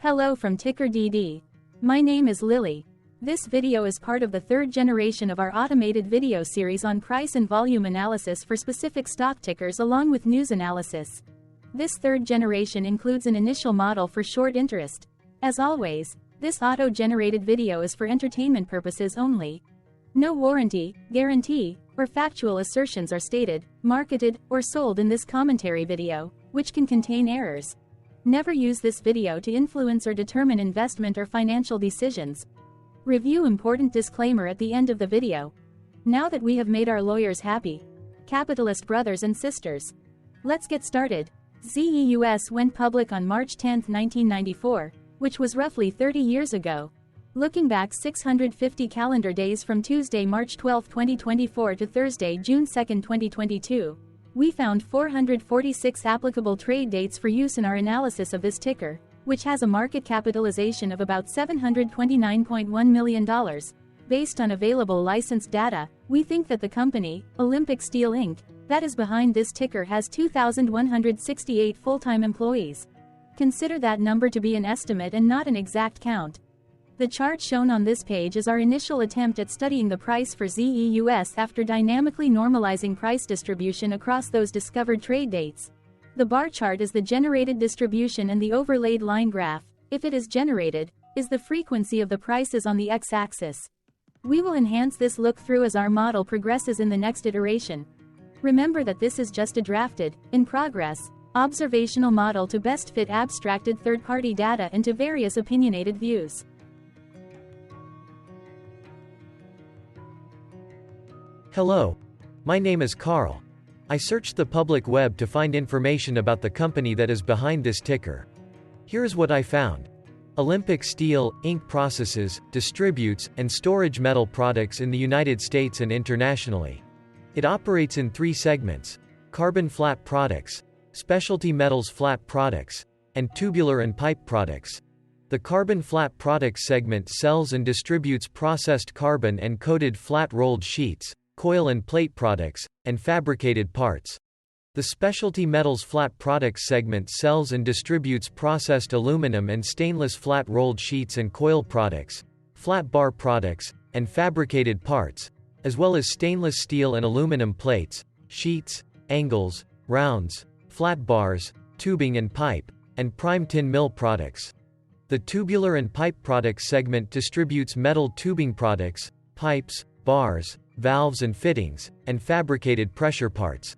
Hello from TickerDD. My name is Lily. This video is part of the third generation of our automated video series on price and volume analysis for specific stock tickers along with news analysis. This third generation includes an initial model for short interest. As always, this auto-generated video is for entertainment purposes only. No warranty, guarantee, or factual assertions are stated, marketed, or sold in this commentary video, which can contain errors. Never use this video to influence or determine investment or financial decisions. Review important disclaimer at the end of the video. Now that we have made our lawyers happy, capitalist brothers and sisters, let's get started. ZEUS went public on March 10, 1994, which was roughly 30 years ago. Looking back 650 calendar days from Tuesday, March 12, 2024 to Thursday, June 2, 2022, we found 446 applicable trade dates for use in our analysis of this ticker, which has a market capitalization of about $729.1 million. Based on available licensed data, we think that the company, Olympic Steel Inc., that is behind this ticker has 2,168 full-time employees. Consider that number to be an estimate and not an exact count. The chart shown on this page is our initial attempt at studying the price for ZEUS after dynamically normalizing price distribution across those discovered trade dates. The bar chart is the generated distribution and the overlaid line graph, if it is generated, is the frequency of the prices on the x-axis. We will enhance this look-through as our model progresses in the next iteration. Remember that this is just a drafted, in progress, observational model to best fit abstracted third-party data into various opinionated views. Hello. My name is Carl. I searched the public web to find information about the company that is behind this ticker. Here's what I found. Olympic Steel, Inc. processes, distributes, and storage metal products in the United States and internationally. It operates in three segments: carbon flat products, specialty metals flat products, and tubular and pipe products. The carbon flat products segment sells and distributes processed carbon and coated flat rolled sheets, coil and plate products, and fabricated parts. The specialty metals flat products segment sells and distributes processed aluminum and stainless flat rolled sheets and coil products, flat bar products, and fabricated parts, as well as stainless steel and aluminum plates, sheets, angles, rounds, flat bars, tubing and pipe, and prime tin mill products. The tubular and pipe products segment distributes metal tubing products, pipes, bars, valves and fittings, and fabricated pressure parts.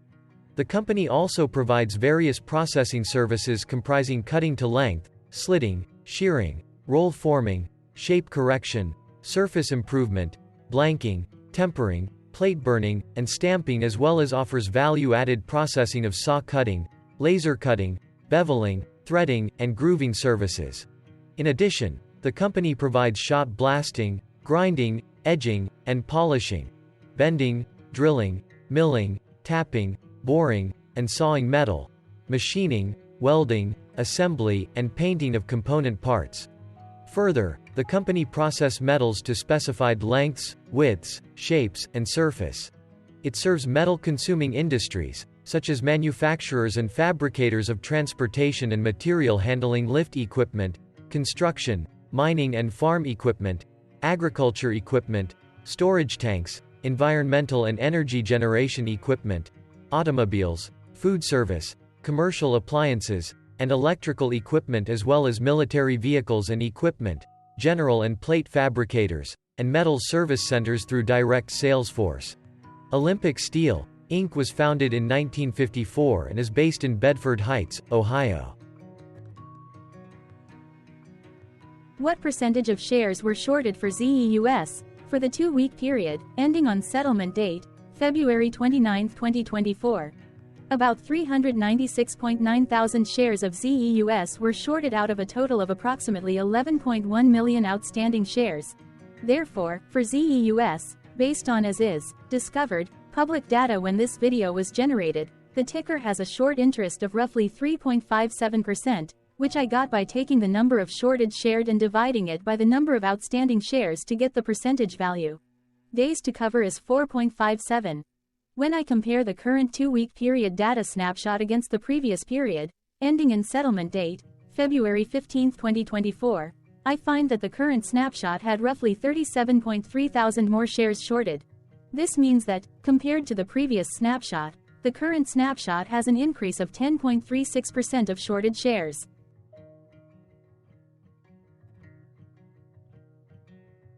The company also provides various processing services comprising cutting to length, slitting, shearing, roll forming, shape correction, surface improvement, blanking, tempering, plate burning, and stamping, as well as offers value-added processing of saw cutting, laser cutting, beveling, threading, and grooving services. In addition, the company provides shot blasting, grinding, edging, and polishing, bending, drilling, milling, tapping, boring, and sawing metal, machining, welding, assembly, and painting of component parts. Further, the company processes metals to specified lengths, widths, shapes, and surface. It serves metal-consuming industries, such as manufacturers and fabricators of transportation and material handling lift equipment, construction, mining and farm equipment, agriculture equipment, storage tanks, environmental and energy generation equipment, automobiles, food service, commercial appliances, and electrical equipment, as well as military vehicles and equipment, general and plate fabricators, and metal service centers through direct sales force. Olympic Steel, Inc. was founded in 1954 and is based in Bedford Heights, Ohio. What percentage of shares were shorted for ZEUS for the 2-week period, ending on settlement date, February 29, 2024? About 396.9 thousand shares of ZEUS were shorted out of a total of approximately 11.1 million outstanding shares. Therefore, for ZEUS, based on as is, discovered, public data when this video was generated, the ticker has a short interest of roughly 3.57%, which I got by taking the number of shorted shared and dividing it by the number of outstanding shares to get the percentage value. Days to cover is 4.57. When I compare the current 2-week period data snapshot against the previous period, ending in settlement date, February 15, 2024, I find that the current snapshot had roughly 37.3 thousand more shares shorted. This means that, compared to the previous snapshot, the current snapshot has an increase of 10.36% of shorted shares.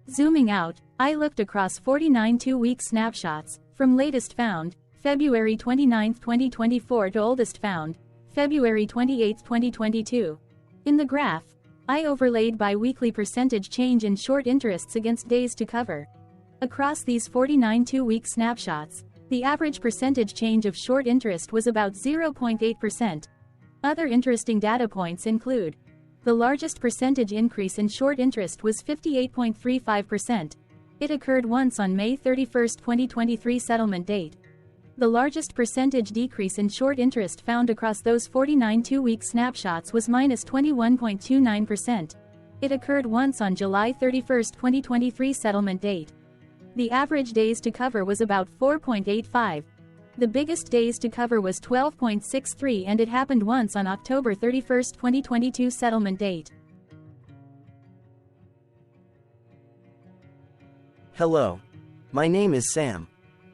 Zooming out, I looked across 49 two-week snapshots, from latest found, February 29, 2024 to oldest found, February 28, 2022. In the graph, I overlaid bi-weekly percentage change in short interests against days to cover. Across these 49 two-week snapshots, the average percentage change of short interest was about 0.8%. Other interesting data points include: the largest percentage increase in short interest was 58.35%. It occurred once on May 31, 2023 settlement date. The largest percentage decrease in short interest found across those 49 two-week snapshots was -21.29%. It occurred once on July 31, 2023 settlement date. The average days to cover was about 4.85. The biggest days to cover was 12.63, and it happened once on October 31, 2022 settlement date. Hello. My name is Sam.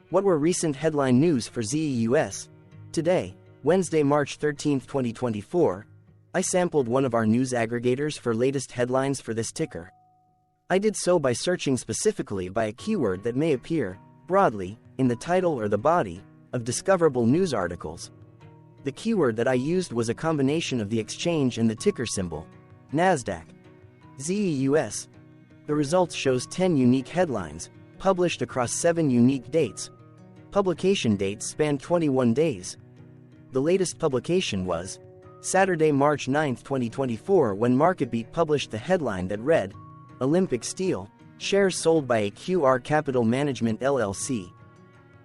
What were recent headline news for ZEUS? Today, Wednesday, March 13, 2024, I sampled one of our news aggregators for latest headlines for this ticker. I did so by searching specifically by a keyword that may appear, broadly, in the title or the body of discoverable news articles. The keyword that I used was a combination of the exchange and the ticker symbol, NASDAQ. ZEUS. The results shows 10 unique headlines, published across 7 unique dates. Publication dates span 21 days. The latest publication was Saturday, March 9, 2024, when MarketBeat published the headline that read, Olympic Steel, shares sold by AQR Capital Management LLC.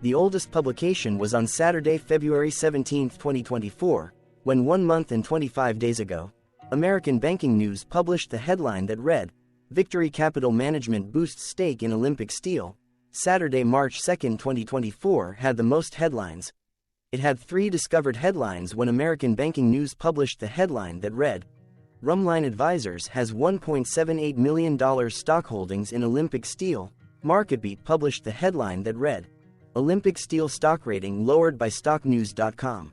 The oldest publication was on Saturday, February 17, 2024, when 1 month and 25 days ago, American Banking News published the headline that read, Victory Capital Management boosts stake in Olympic Steel. Saturday, March 2, 2024 had the most headlines. It had 3 discovered headlines when American Banking News published the headline that read, Rumline Advisors has $1.78 million stock holdings in Olympic Steel. MarketBeat published the headline that read, Olympic Steel stock rating lowered by stocknews.com.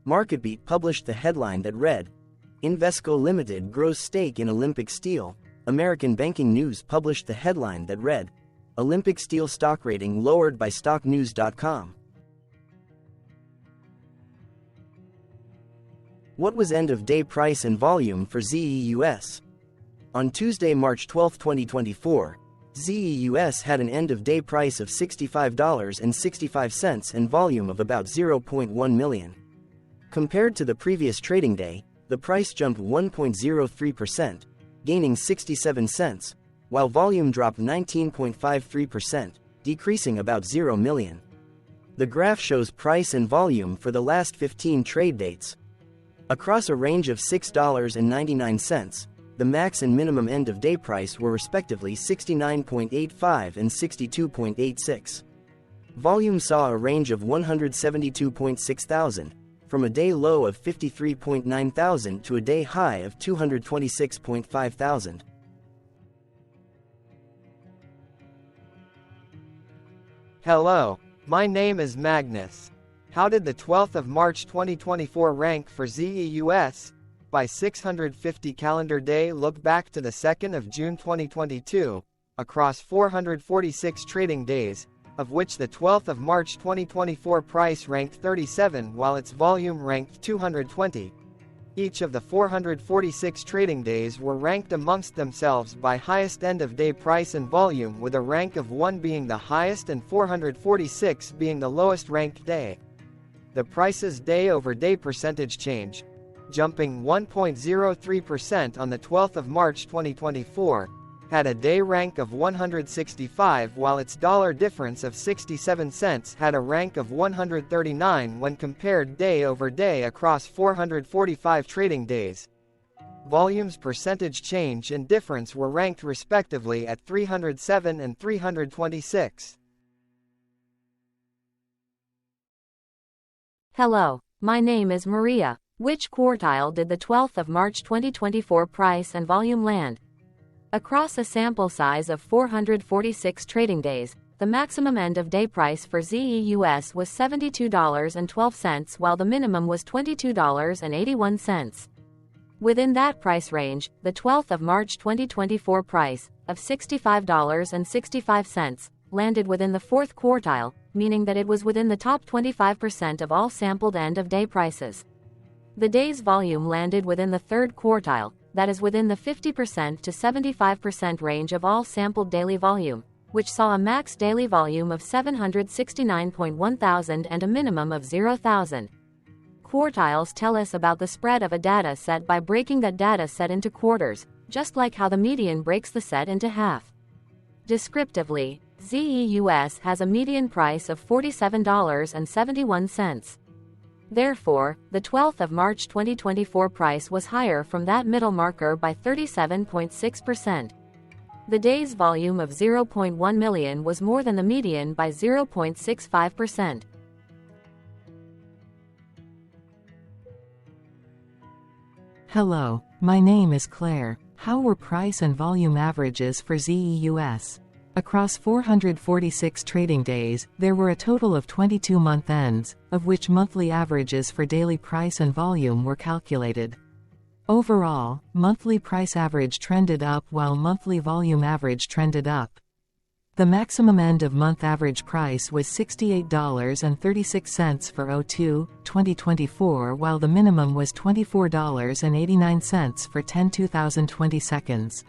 MarketBeat published the headline that read, Invesco Limited grows stake in Olympic Steel. American Banking News published the headline that read, Olympic Steel stock rating lowered by stocknews.com. What was end-of-day price and volume for ZEUS? On Tuesday, March 12, 2024, ZEUS had an end-of-day price of $65.65 and volume of about 0.1 million. Compared to the previous trading day, the price jumped 1.03%, gaining 67 cents, while volume dropped 19.53%, decreasing about 0 million. The graph shows price and volume for the last 15 trade dates. Across a range of $6.99, the max and minimum end-of-day price were respectively 69.85 and 62.86. Volume saw a range of 172.6 thousand, from a day low of 53.9 thousand to a day high of 226.5 thousand. Hello, my name is Magnus. How did the 12th of March 2024 rank for ZEUS? By 650 calendar day, look back to the 2nd of June 2022, across 446 trading days, of which the 12th of March 2024 price ranked 37 while its volume ranked 220. Each of the 446 trading days were ranked amongst themselves by highest end-of-day price and volume, with a rank of 1 being the highest and 446 being the lowest ranked day. The price's day-over-day percentage change, jumping 1.03% on the 12th of March 2024, had a day rank of 165 while its dollar difference of 67 cents had a rank of 139 when compared day over day across 445 trading days. Volume's percentage change and difference were ranked respectively at 307 and 326. Hello, my name is Maria. Which quartile did the 12th of March 2024 price and volume land? Across a sample size of 446 trading days, the maximum end-of-day price for ZEUS was $72.12 while the minimum was $22.81. Within that price range, the 12th of March 2024 price, of $65.65, landed within the fourth quartile, meaning that it was within the top 25% of all sampled end-of-day prices. The day's volume landed within the third quartile, that is within the 50% to 75% range of all sampled daily volume, which saw a max daily volume of 769.1 thousand and a minimum of 0,000. Quartiles tell us about the spread of a data set by breaking that data set into quarters, just like how the median breaks the set into half. Descriptively, ZEUS has a median price of $47.71. Therefore, the 12th of March 2024 price was higher from that middle marker by 37.6%. The day's volume of 0.1 million was more than the median by 0.65%. Hello, my name is Claire. How were price and volume averages for ZEUS? Across 446 trading days, there were a total of 22 month ends, of which monthly averages for daily price and volume were calculated. Overall, monthly price average trended up while monthly volume average trended up. The maximum end-of-month average price was $68.36 for O2/2024 while the minimum was $24.89 for 10/2020 seconds.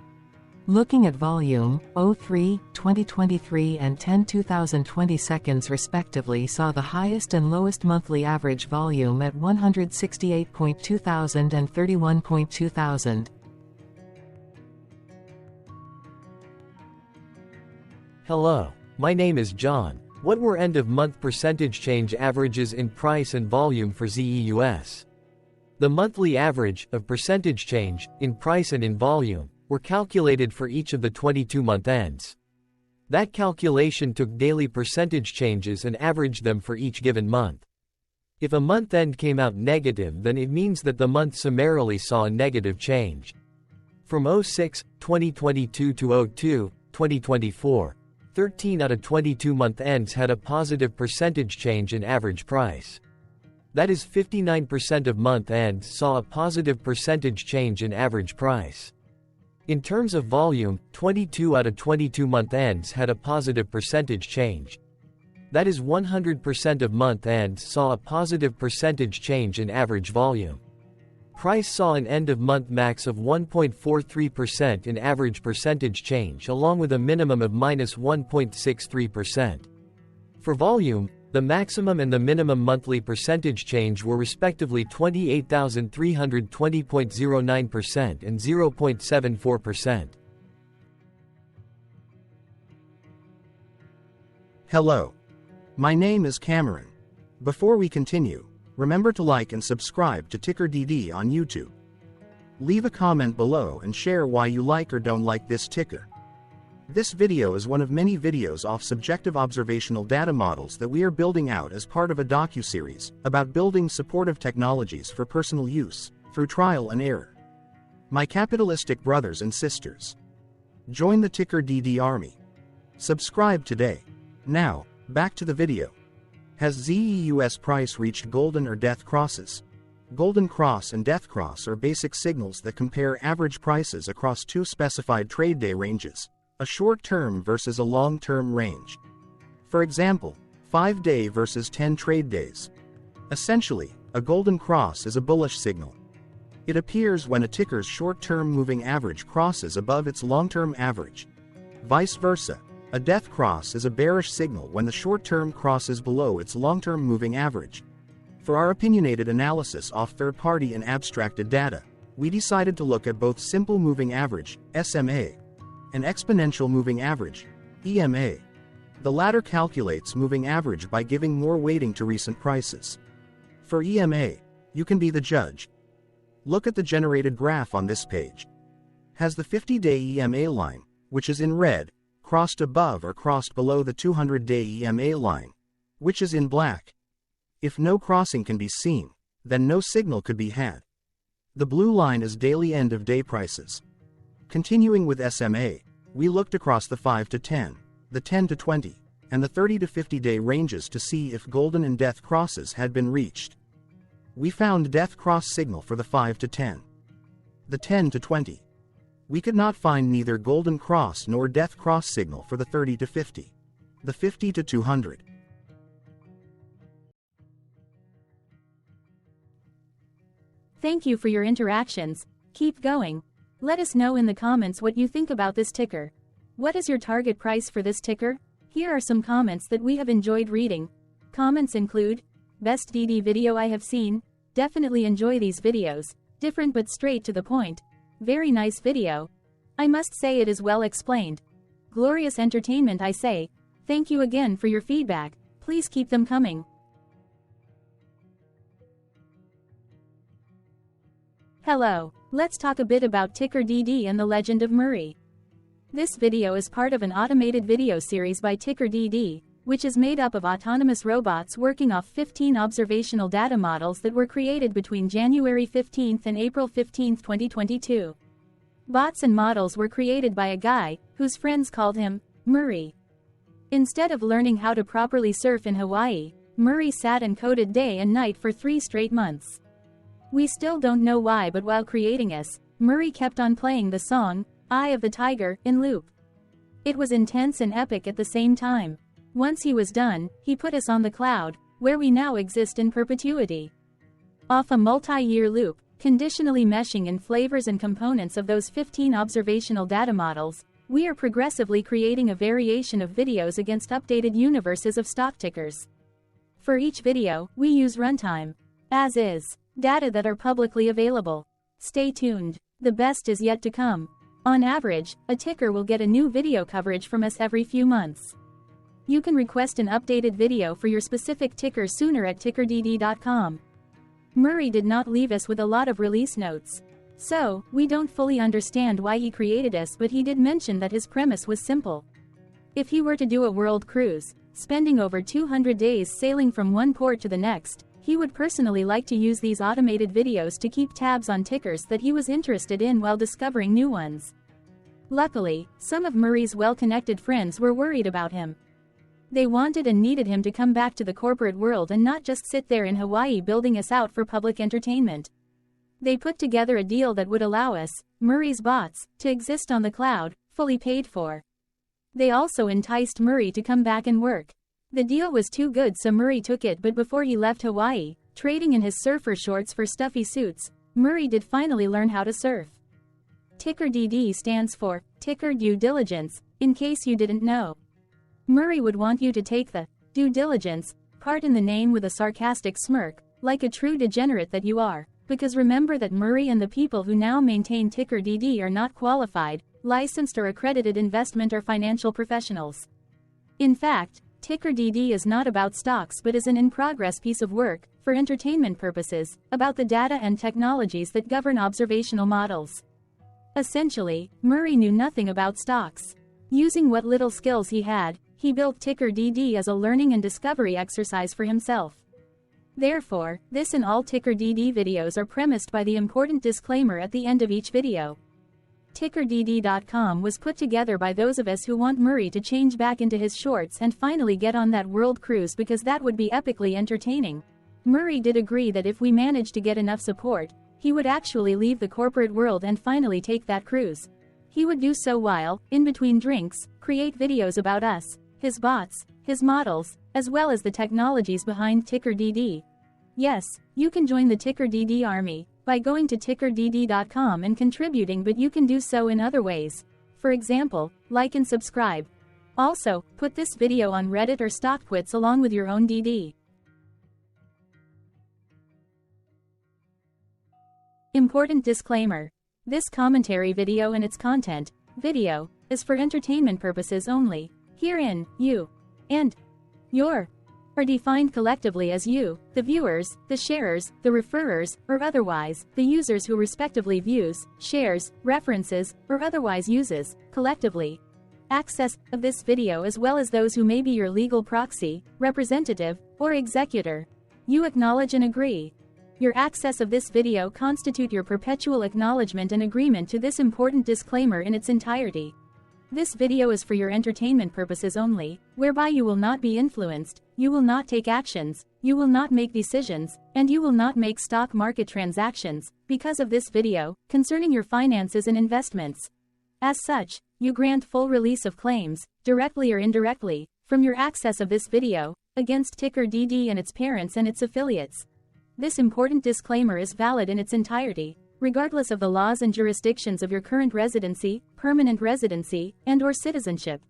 Looking at volume, O3/2023 and 10/2020 seconds respectively saw the highest and lowest monthly average volume at 168.2 thousand and 31.2 thousand. Hello, my name is John. What were end-of-month percentage change averages in price and volume for ZEUS? The monthly average of percentage change in price and in volume were calculated for each of the 22 month ends. That calculation took daily percentage changes and averaged them for each given month. If a month end came out negative, then it means that the month summarily saw a negative change. From 06/2022 to 02/2024, 13 out of 22 month ends had a positive percentage change in average price. That is 59% of month ends saw a positive percentage change in average price. In terms of volume, 22 out of 22 month ends had a positive percentage change. That is 100% of month ends saw a positive percentage change in average volume. Price saw an end-of-month max of 1.43% in average percentage change along with a minimum of -1.63%. For volume, the maximum and the minimum monthly percentage change were respectively 28,320.09% and 0.74%. Hello. My name is Cameron. Before we continue, remember to like and subscribe to TickerDD on YouTube. Leave a comment below and share why you like or don't like this ticker. This video is one of many videos off subjective observational data models that we are building out as part of a docu-series about building supportive technologies for personal use, through trial and error. My capitalistic brothers and sisters, join the TickerDD army. Subscribe today. Now, back to the video. Has ZEUS price reached golden or death crosses? Golden cross and death cross are basic signals that compare average prices across two specified trade day ranges, a short-term versus a long-term range. For example, 5-day versus 10 trade days. Essentially, a golden cross is a bullish signal. It appears when a ticker's short-term moving average crosses above its long-term average. Vice versa, a death cross is a bearish signal when the short-term crosses below its long-term moving average. For our opinionated analysis off third-party and abstracted data, we decided to look at both simple moving average, SMA, and exponential moving average, EMA. The latter calculates moving average by giving more weighting to recent prices. For EMA, you can be the judge. Look at the generated graph on this page. Has the 50-day EMA line, which is in red, crossed above or crossed below the 200-day EMA line, which is in black? If no crossing can be seen, then no signal could be had. The blue line is daily end-of-day prices. Continuing with SMA, we looked across the 5 to 10, the 10 to 20, and the 30 to 50-day ranges to see if golden and death crosses had been reached. We found death cross signal for the 5 to 10. The 10 to 20. We could not find neither golden cross nor death cross signal for the 30 to 50. The 50 to 200. Thank you for your interactions. Keep going. Let us know in the comments what you think about this ticker. What is your target price for this ticker? Here are some comments that we have enjoyed reading. Comments include, best DD video I have seen, definitely enjoy these videos, different but straight to the point, very nice video. I must say it is well explained. Glorious entertainment I say, thank you again for your feedback, please keep them coming. Hello, let's talk a bit about TickerDD and the Legend of Murray. This video is part of an automated video series by TickerDD, which is made up of autonomous robots working off 15 observational data models that were created between January 15 and April 15, 2022. Bots and models were created by a guy, whose friends called him Murray. Instead of learning how to properly surf in Hawaii, Murray sat and coded day and night for 3 straight months. We still don't know why, but while creating us, Murray kept on playing the song, Eye of the Tiger, in loop. It was intense and epic at the same time. Once he was done, he put us on the cloud, where we now exist in perpetuity. Off a multi-year loop, conditionally meshing in flavors and components of those 15 observational data models, we are progressively creating a variation of videos against updated universes of stock tickers. For each video, we use runtime, as is, data that are publicly available. Stay tuned, the best is yet to come. On average, a ticker will get a new video coverage from us every few months. You can request an updated video for your specific ticker sooner at TickerDD.com. Murray did not leave us with a lot of release notes. So, we don't fully understand why he created us, but he did mention that his premise was simple. If he were to do a world cruise, spending over 200 days sailing from one port to the next, he would personally like to use these automated videos to keep tabs on tickers that he was interested in while discovering new ones. Luckily, some of Murray's well-connected friends were worried about him. They wanted and needed him to come back to the corporate world and not just sit there in Hawaii building us out for public entertainment. They put together a deal that would allow us, Murray's bots, to exist on the cloud, fully paid for. They also enticed Murray to come back and work. The deal was too good, so Murray took it, but before he left Hawaii, trading in his surfer shorts for stuffy suits, Murray did finally learn how to surf. TickerDD stands for Ticker Due Diligence, in case you didn't know. Murray would want you to take the due diligence part in the name with a sarcastic smirk, like a true degenerate that you are, because remember that Murray and the people who now maintain TickerDD are not qualified, licensed or accredited investment or financial professionals. In fact, TickerDD is not about stocks but is an in-progress piece of work, for entertainment purposes, about the data and technologies that govern observational models. Essentially, Murray knew nothing about stocks. Using what little skills he had, he built TickerDD as a learning and discovery exercise for himself. Therefore, this and all TickerDD videos are premised by the important disclaimer at the end of each video. TickerDD.com was put together by those of us who want Murray to change back into his shorts and finally get on that world cruise, because that would be epically entertaining. Murray did agree that if we managed to get enough support, he would actually leave the corporate world and finally take that cruise. He would do so while, in between drinks, create videos about us, his bots, his models, as well as the technologies behind TickerDD. Yes, you can join the TickerDD army by going to TickerDD.com and contributing, but you can do so in other ways. For example, like and subscribe. Also, put this video on Reddit or StockTwits along with your own DD. Important disclaimer. This commentary video and its content, video, is for entertainment purposes only. Herein, you and your are defined collectively as you, the viewers, the sharers, the referrers, or otherwise, the users who respectively views, shares, references, or otherwise uses, collectively, access of this video, as well as those who may be your legal proxy, representative, or executor. You acknowledge and agree. Your access of this video constitute your perpetual acknowledgement and agreement to this important disclaimer in its entirety. This video is for your entertainment purposes only, whereby you will not be influenced, you will not take actions, you will not make decisions, and you will not make stock market transactions, because of this video, concerning your finances and investments. As such, you grant full release of claims, directly or indirectly, from your access of this video, against TickerDD and its parents and its affiliates. This important disclaimer is valid in its entirety, regardless of the laws and jurisdictions of your current residency, permanent residency, and/or citizenship.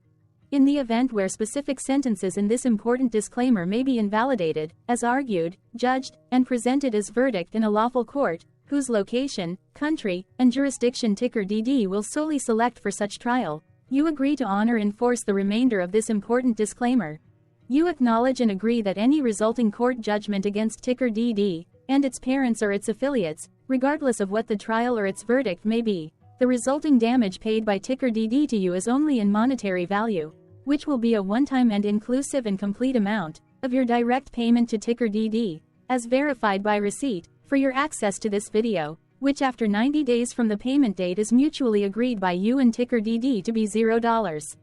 In the event where specific sentences in this important disclaimer may be invalidated, as argued, judged, and presented as verdict in a lawful court, whose location, country, and jurisdiction TickerDD will solely select for such trial, you agree to honor and enforce the remainder of this important disclaimer. You acknowledge and agree that any resulting court judgment against TickerDD, and its parents or its affiliates, regardless of what the trial or its verdict may be, the resulting damage paid by TickerDD to you is only in monetary value, which will be a one-time and inclusive and complete amount of your direct payment to TickerDD, as verified by receipt, for your access to this video, which after 90 days from the payment date is mutually agreed by you and TickerDD to be $0.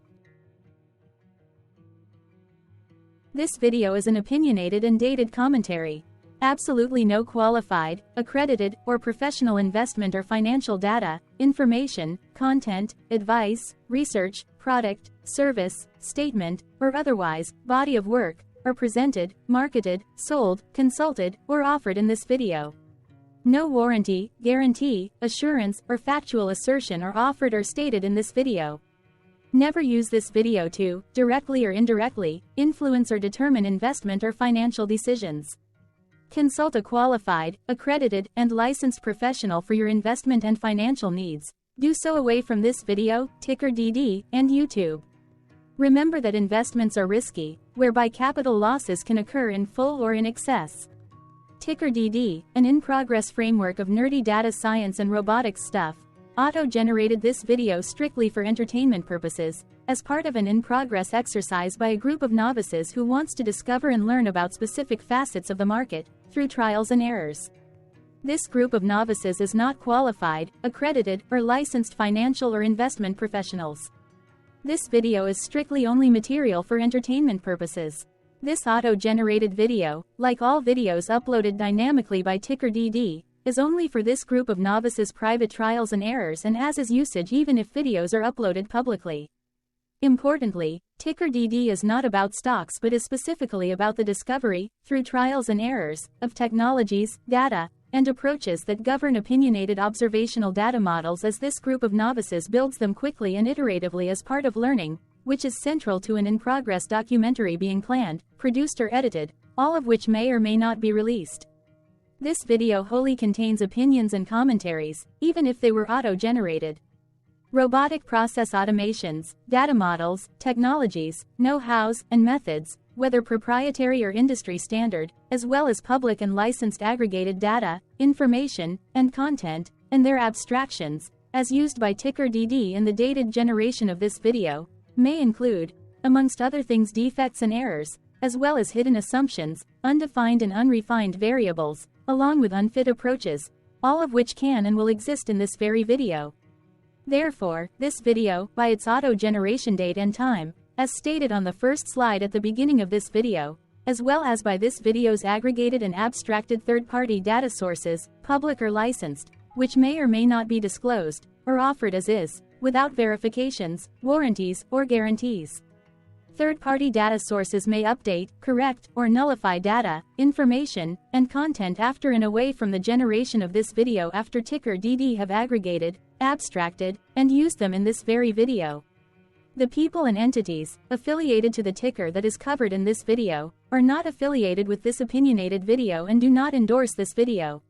This video is an opinionated and dated commentary. Absolutely no qualified, accredited, or professional investment or financial data, information, content, advice, research, product, service, statement, or otherwise, body of work, are presented, marketed, sold, consulted, or offered in this video. No warranty, guarantee, assurance, or factual assertion are offered or stated in this video. Never use this video to, directly or indirectly, influence or determine investment or financial decisions. Consult a qualified, accredited, and licensed professional for your investment and financial needs. Do so away from this video, TickerDD, and YouTube. Remember that investments are risky, whereby capital losses can occur in full or in excess. TickerDD, an in-progress framework of nerdy data science and robotics stuff, auto-generated this video strictly for entertainment purposes, as part of an in-progress exercise by a group of novices who wants to discover and learn about specific facets of the market, through trials and errors. This group of novices is not qualified, accredited, or licensed financial or investment professionals. This video is strictly only material for entertainment purposes. This auto-generated video, like all videos uploaded dynamically by TickerDD, is only for this group of novices' private trials and errors and as is usage even if videos are uploaded publicly. Importantly, TickerDD is not about stocks but is specifically about the discovery, through trials and errors, of technologies, data, and approaches that govern opinionated observational data models as this group of novices builds them quickly and iteratively as part of learning, which is central to an in-progress documentary being planned, produced or edited, all of which may or may not be released. This video wholly contains opinions and commentaries, even if they were auto-generated. Robotic process automations, data models, technologies, know-hows, and methods, whether proprietary or industry standard, as well as public and licensed aggregated data, information, and content, and their abstractions, as used by TickerDD in the dated generation of this video, may include, amongst other things, defects and errors, as well as hidden assumptions, undefined and unrefined variables, along with unfit approaches, all of which can and will exist in this very video. Therefore, this video, by its auto-generation date and time, as stated on the first slide at the beginning of this video, as well as by this video's aggregated and abstracted third-party data sources, public or licensed, which may or may not be disclosed, or offered as is, without verifications, warranties, or guarantees. Third-party data sources may update, correct, or nullify data, information, and content after and away from the generation of this video after TickerDD have aggregated, abstracted, and used them in this very video. The people and entities affiliated to the ticker that is covered in this video are not affiliated with this opinionated video and do not endorse this video.